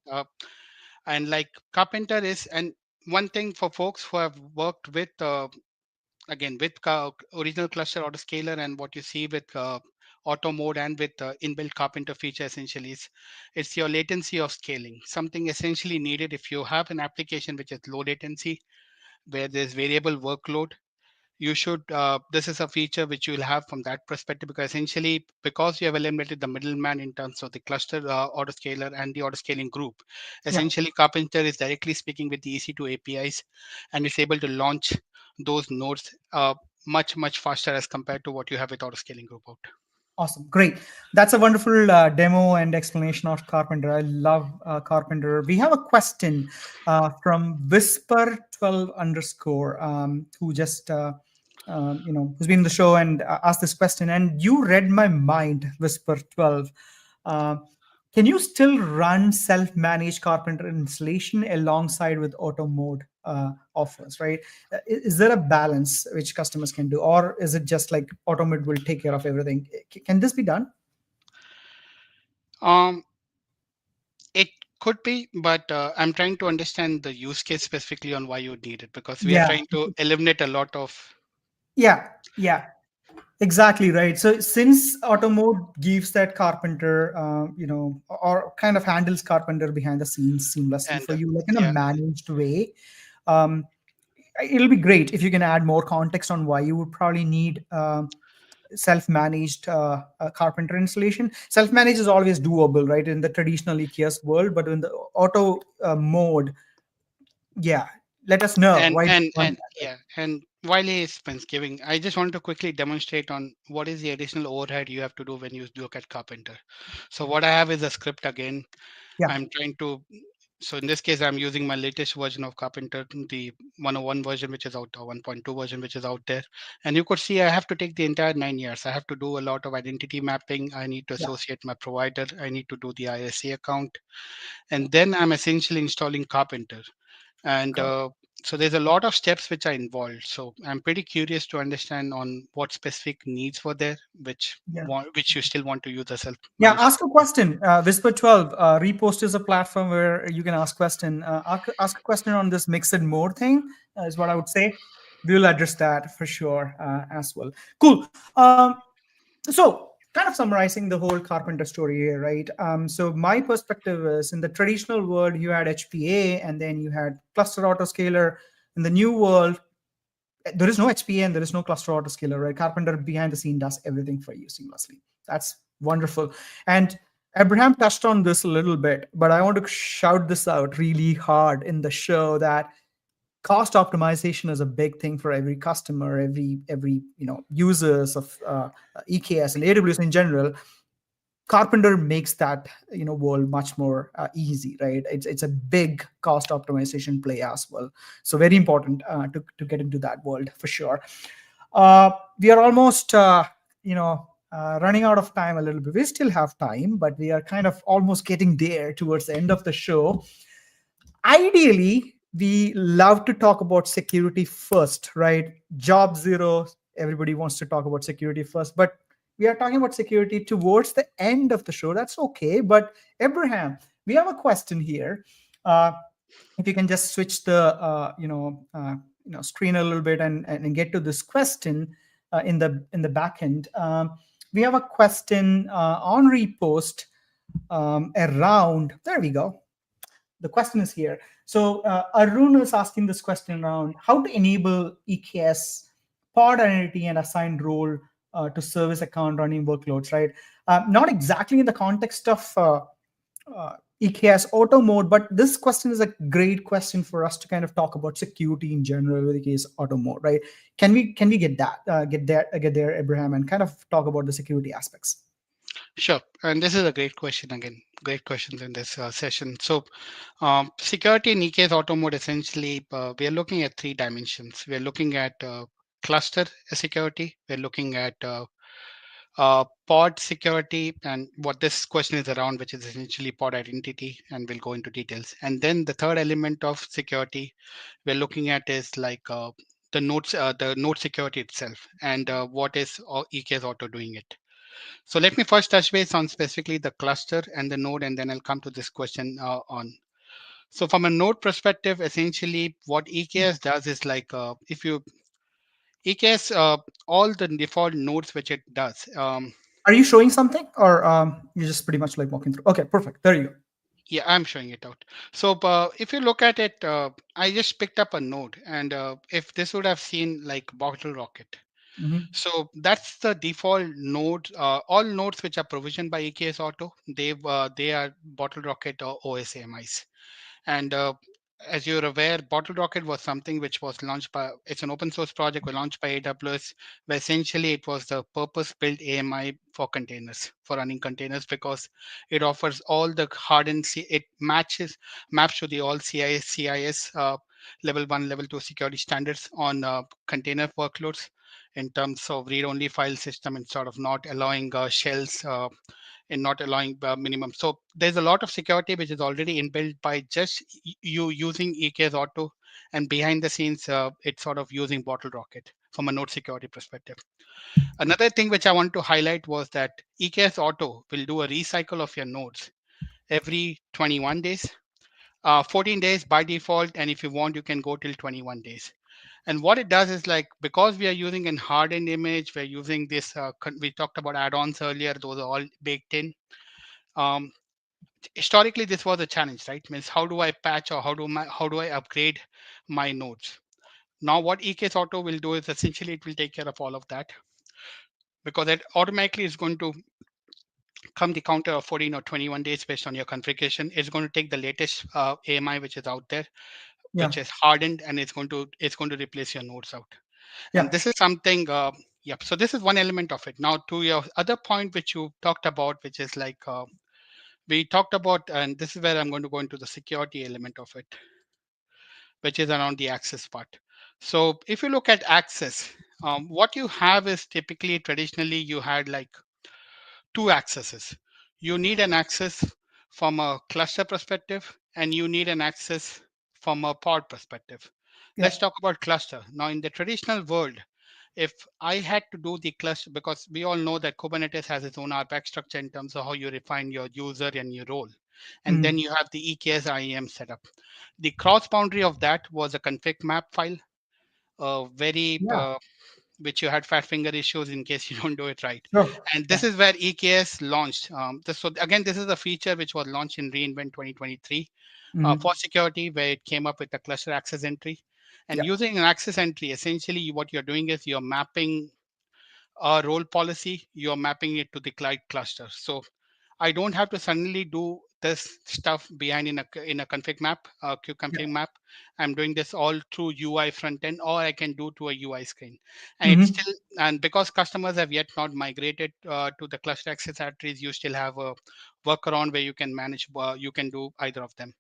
and like Carpenter is, and one thing for folks who have worked with again with original cluster autoscaler and what you see with auto mode and with inbuilt Carpenter feature essentially is it's your latency of scaling, something essentially needed if you have an application which is low latency where there's variable workload. You should this is a feature which you will have from that perspective because essentially because you have eliminated the middleman in terms of the cluster autoscaler and the autoscaling group, Yeah. essentially Carpenter is directly speaking with the EC2 APIs and is able to launch those nodes much faster as compared to what you have with autoscaling group out. Awesome. Great. That's a wonderful demo and explanation of Carpenter. I love Carpenter. We have a question from Whisper12 underscore who just, who's been in the show and asked this question. And you read my mind, Whisper12. Uh, can you still run self-managed Carpenter installation alongside with auto mode offers, right? Is there a balance which customers can do, or is it just like automate will take care of everything? Can this be done? um, it could be, but I'm trying to understand the use case specifically on why you would need it because we are Yeah, trying to eliminate a lot of yeah, exactly right. So since automode gives that Carpenter, or kind of handles Carpenter behind the scenes seamlessly and for you, like in a yeah. managed way, um, it'll be great if you can add more context on why you would probably need self-managed Carpenter installation. Self-managed is always doable, right, in the traditional EKS world, but in the auto mode, yeah, let us know and why do you and want and that, right? yeah, and while he's giving, I just want to quickly demonstrate on what is the additional overhead you have to do when you look at Karpenter. So what I have is a script again. Yeah, I'm trying to, so in this case, I'm using my latest version of Carpenter, the 101 version, which is out, or 1.2 version, which is out there. And you could see I have to take the entire 9 years. I have to do a lot of identity mapping. I need to yeah, associate my provider. I need to do the ISA account. And then I'm essentially installing Carpenter. And correct. so there's a lot of steps which are involved. So I'm pretty curious to understand on what specific needs were there, Yeah. which you still want to use as a Yeah, managed. ask a question. Whisper 12, Repost is a platform where you can ask question. Ask a question on this mixed mode thing, is what I would say. We'll address that for sure as well. Cool. So, kind of summarizing the whole Carpenter story here, right? So, my perspective is in the traditional world, you had HPA and then you had cluster autoscaler. In the new world, there is no HPA and there is no cluster autoscaler, right? Carpenter behind the scene does everything for you seamlessly. That's wonderful. And Abraham touched on this a little bit, but I want to shout this out really hard in the show that cost optimization is a big thing for every customer, every users of EKS and AWS in general. Carpenter makes that world much more easy, right? It's a big cost optimization play as well. So very important to get into that world for sure. We are almost running out of time a little bit. We still have time, but we are kind of almost getting there towards the end of the show. Ideally, we love to talk about security first, right? Job zero, everybody wants to talk about security first, but we are talking about security towards the end of the show. That's okay. But Abraham, we have a question here. Uh, if you can just switch the screen a little bit and get to this question in the back end. We have a question on repost around. There we go. The question is here. So Arun is asking this question around how to enable EKS pod identity and assigned role to service account running workloads, right? Not exactly in the context of EKS auto mode, but this question is a great question for us to kind of talk about security in general with EKS auto mode, right? Can we get that get there, Abraham, and kind of talk about the security aspects? Sure. And this is a great question again. Great questions in this session. So, security in EKS auto mode essentially, we are looking at three dimensions. We are looking at cluster security. We're looking at pod security, and what this question is around, which is essentially pod identity, and we'll go into details. And then the third element of security we're looking at is like the node security itself, and what is EKS auto doing it. So let me first touch base on specifically the cluster and the node, and then I'll come to this question on. So from a node perspective, essentially what EKS does is like if you EKS all the default nodes which it does. Are you showing something, or you're just pretty much like walking through? Okay, perfect. There you go. Yeah, I'm showing it out. So if you look at it, I just picked up a node, and if this would have seen like bottle rocket. Mhm. So that's the default node. All nodes which are provisioned by EKS Auto, they are Bottle Rocket or OSAMIs. And as you're aware, Bottle Rocket was something which was launched by, it's an open source project was launched by AWS, where essentially it was the purpose built AMI for containers, for running containers, because it offers all the hardened, it maps to the all CIS level 1, level 2 security standards on container workloads in terms of read-only file system and sort of not allowing shells and not allowing minimum. So there's a lot of security which is already inbuilt by just you using EKS Auto, and behind the scenes, it's sort of using Bottle Rocket from a node security perspective. Another thing which I want to highlight was that EKS Auto will do a recycle of your nodes every 21 days, 14 days by default, and if you want, you can go till 21 days. And what it does is like, because we are using an hardened image, we're using this, we talked about add-ons earlier, those are all baked in. Um, Historically, this was a challenge, right? Means how do I patch, or how do I upgrade my nodes? Now, what EKS Auto will do is essentially it will take care of all of that, because it automatically is going to come the counter of 14 or 21 days based on your configuration. It's going to take the latest AMI which is out there, Yeah. which is hardened, and it's going to replace your nodes out. And Yeah. this is something, yep. So this is one element of it. Now, to your other point, which you talked about, which is like we talked about, and this is where I'm going to go into the security element of it, which is around the access part. So if you look at access, what you have is typically traditionally you had like two accesses. You need an access from a cluster perspective, and you need an access from a pod perspective. Let's Yeah. talk about cluster. Now, in the traditional world, if I had to do the cluster, because we all know that Kubernetes has its own RBAC structure in terms of how you refine your user and your role. And then Mm. you have the EKS IAM setup. The cross boundary of that was a config map file, very Yeah. which you had fat finger issues in case you don't do it right. Sure. And this Yeah. is where EKS launched. So again, this is a feature which was launched in reInvent 2023 Mm. for security, where it came up with a cluster access entry. And Yeah. using an access entry, essentially what you're doing is you're mapping a role policy, you're mapping it to the client cluster. So I don't have to suddenly do this stuff behind in a config map, quick Yeah. config map. I'm doing this all through UI front end, or I can do to a UI screen. And it's Hmm. still, and because customers have yet not migrated to the cluster access entries, you still have a workaround where you can manage. You can do either of them.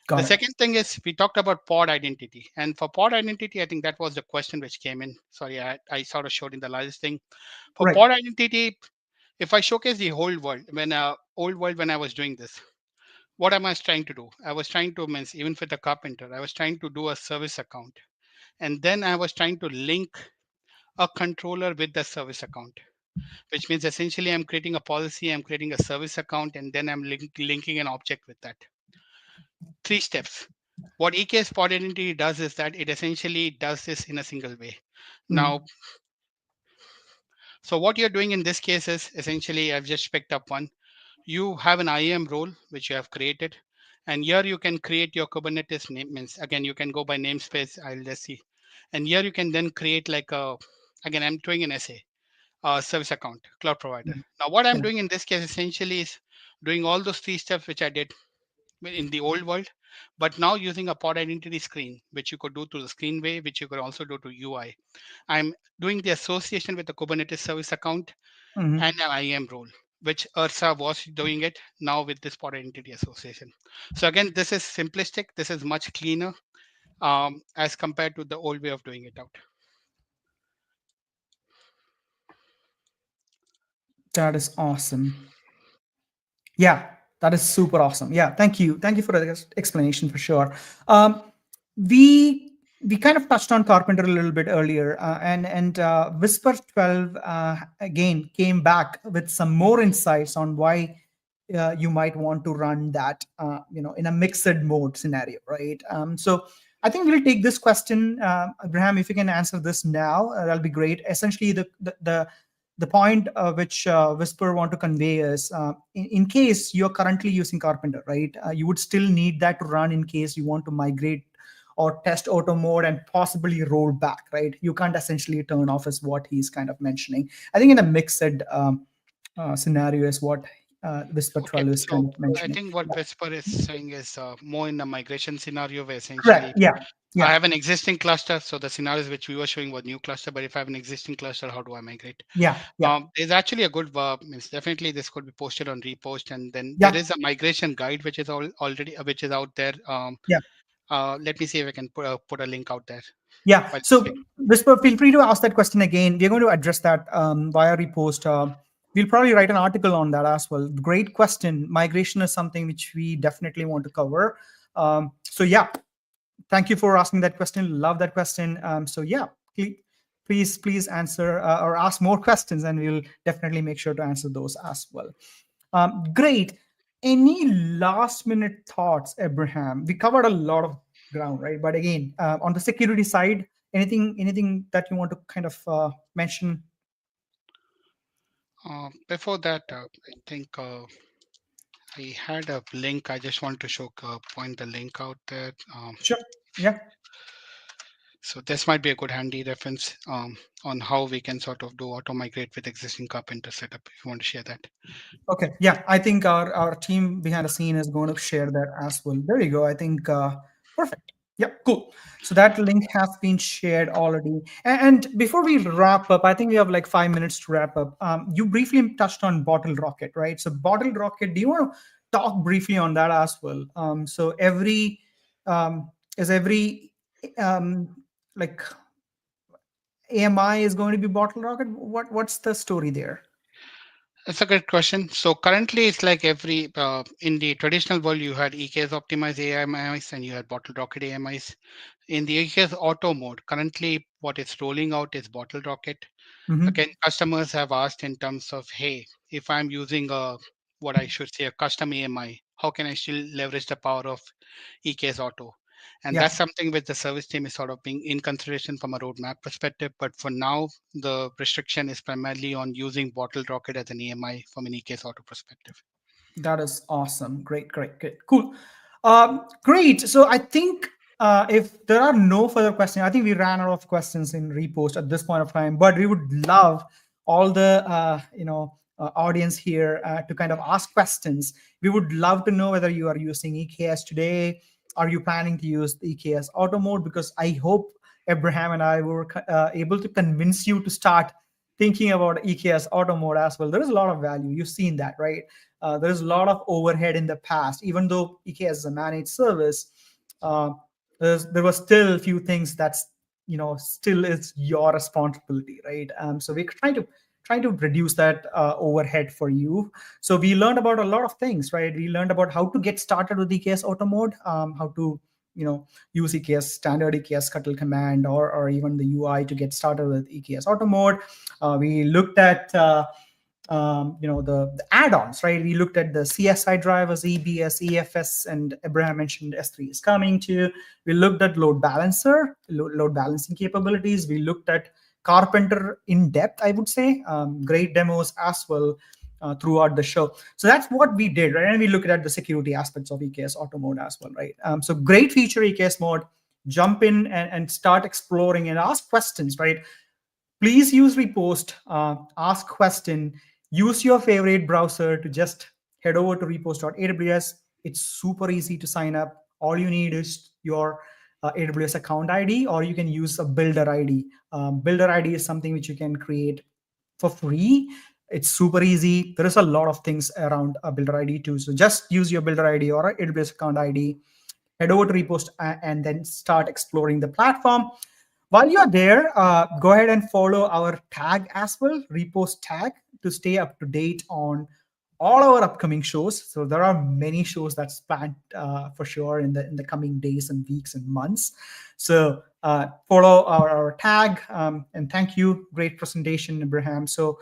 The Got it. second thing is we talked about pod identity, and for pod identity, I think that was the question which came in. Sorry, I sort of showed in the last thing. For Right. pod identity, if I showcase the whole world, when old world when I was doing this, what am I trying to do? I was trying to means even for the Karpenter, I was trying to do a service account, and then I was trying to link a controller with the service account, which means essentially I'm creating a policy, I'm creating a service account, and then I'm linking an object with that. Three steps. What EKS pod identity does is that it essentially does this in a single way. Now, Mm. so what you're doing in this case is essentially I've just picked up one. You have an IAM role which you have created, and here you can create your Kubernetes name. Means again, you can go by namespace. I'll just see, and here you can then create like a, again I'm doing an SA, service account, cloud provider. Mm. Now what I'm Yeah. doing in this case essentially is doing all those three steps which I did in the old world, but now using a pod identity screen, which you could do through the screen way, which you could also do to UI. I'm doing the association with the Kubernetes service account and Hmm. an IAM role, which URSA was doing it now with this pod identity association. So again, this is simplistic. This is much cleaner as compared to the old way of doing it out. That is awesome. Yeah, that is super awesome. Yeah, thank you. Thank you for the explanation for sure. Um, we kind of touched on Carpenter a little bit earlier, and Whisper 12 again came back with some more insights on why you might want to run that in a mixed mode scenario, right? So I think we'll take this question, Abraham. If you can answer this now, that'll be great. Essentially, the point which Whisper want to convey is in case you're currently using Carpenter, right? You would still need that to run in case you want to migrate or test auto mode and possibly roll back, right? You can't essentially turn off is what he's kind of mentioning. I think in a mixed scenario is what Whisper Okay, 12 is so kind of I mentioning. think what Whisper is saying is more in the migration scenario where Correct. essentially Yeah. I Yeah. have an existing cluster. So the scenarios which we were showing were new cluster, but if I have an existing cluster, how do I migrate? Yeah. Yeah. There's actually a good means definitely this could be posted on repost, and then there Yeah. is a migration guide which is already which is out there. Yeah. Let me see if I can put a link out there Yeah. while So, speaking. Whisper, feel free to ask that question again. We're going to address that via repost. We'll probably write an article on that as well. Great question. Migration is something which we definitely want to cover. So, yeah, thank you for asking that question. Love that question. So, yeah, please answer or ask more questions, and we'll definitely make sure to answer those as well. Great. Any last minute thoughts, Abraham? We covered a lot of ground, right? But again, on the security side, anything that you want to kind of mention? Before that, I think I had a link. I just want to show point the link out there. Sure. Yeah. So this might be a good handy reference on how we can sort of do auto migrate with existing Carpenter setup. If you want to share that. Okay. Yeah. I think our team behind the scene is going to share that as well. There you go. I think perfect. Yep, cool. So that link has been shared already. And before we wrap up, I think we have like 5 minutes to wrap up. You briefly touched on Bottle Rocket, right? So Bottle Rocket, do you want to talk briefly on that as well? So um, every um, like AMI is going to be Bottle Rocket? What's the story there? That's a good question. So currently, it's like every in the traditional world, you had EKS optimized AMIs and you had bottle rocket AMIs. In the EKS auto mode, currently what is rolling out is bottle rocket. Hmm. Again, customers have asked in terms of, hey, if I'm using a what I should say a custom AMI, how can I still leverage the power of EKS Auto? And Yeah. that's something which the service team is sort of being in consideration from a roadmap perspective. But for now, the restriction is primarily on using Bottle Rocket as an EMI from an EKS Auto perspective. That is awesome. Great, great, great. Cool. Great. So I think if there are no further questions, I think we ran out of questions in repost at this point of time, but we would love all the audience here to kind of ask questions. We would love to know whether you are using EKS today. Are you planning to use the EKS auto mode? Because I hope Abraham and I were able to convince you to start thinking about EKS auto mode as well. There is a lot of value. You've seen that, right? There's a lot of overhead in the past. Even though EKS is a managed service, uh, there was still a few things that's still is your responsibility, right? So we're trying to reduce that overhead for you. So we learned about a lot of things, right? We learned about how to get started with EKS auto mode, how to use EKS standard EKS scuttle command, or even the UI to get started with EKS auto mode. We looked at the add-ons, right? We looked at the CSI drivers, EBS, EFS, and Abraham mentioned S3 is coming too. We looked at load balancing capabilities. We looked at Karpenter in depth, I would say. Great demos as well throughout the show. So that's what we did, right? And we looked at the security aspects of EKS auto mode as well, right? So great feature EKS mode. Jump in and start exploring and ask questions, right? Please use repost, ask question, use your favorite browser to just head over to repost.aws. It's super easy to sign up. All you need is your AWS account ID, or you can use a builder ID. Builder ID is something which you can create for free. It's super easy. There is a lot of things around a builder ID too. So just use your builder ID or AWS account ID, head over to repost, and then start exploring the platform. While you're there, go ahead and follow our tag as well, repost tag, to stay up to date on all our upcoming shows. So there are many shows that's planned for sure in the coming days and weeks and months. So follow our tag, and thank you. Great presentation, Abraham. So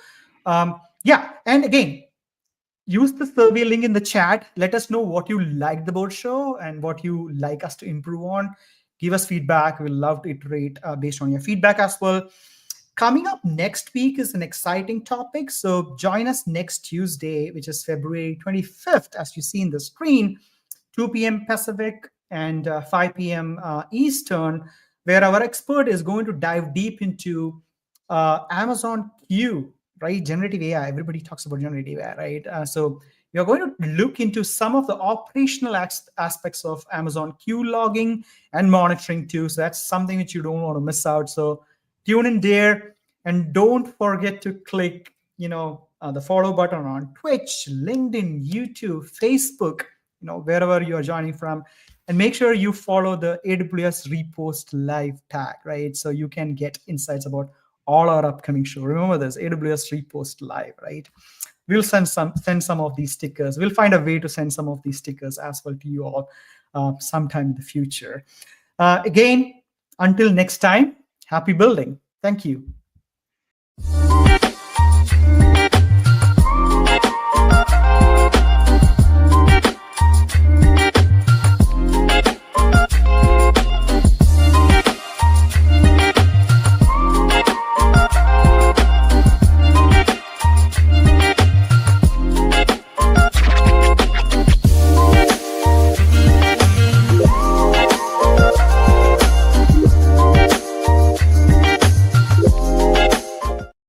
yeah, and again, use the survey link in the chat. Let us know what you liked the board show and what you like us to improve on. Give us feedback. We'll love to iterate based on your feedback as well. Coming up next week is an exciting topic. So join us next Tuesday, which is February 25th, as you see in the screen, 2 p.m. Pacific and 5 p.m. Eastern, where our expert is going to dive deep into Amazon Q, right? Generative AI. Everybody talks about generative AI, right? So we are going to look into some of the operational aspects of Amazon Q logging and monitoring too. So that's something that you don't want to miss out. So tune in there, and don't forget to click, the follow button on Twitch, LinkedIn, YouTube, Facebook, wherever you are joining from, and make sure you follow the AWS Repost Live tag, right? So you can get insights about all our upcoming show. Remember this, AWS Repost Live, right? We'll send some of these stickers. We'll find a way to send some of these stickers as well to you all sometime in the future. Again, until next time, happy building. Thank you.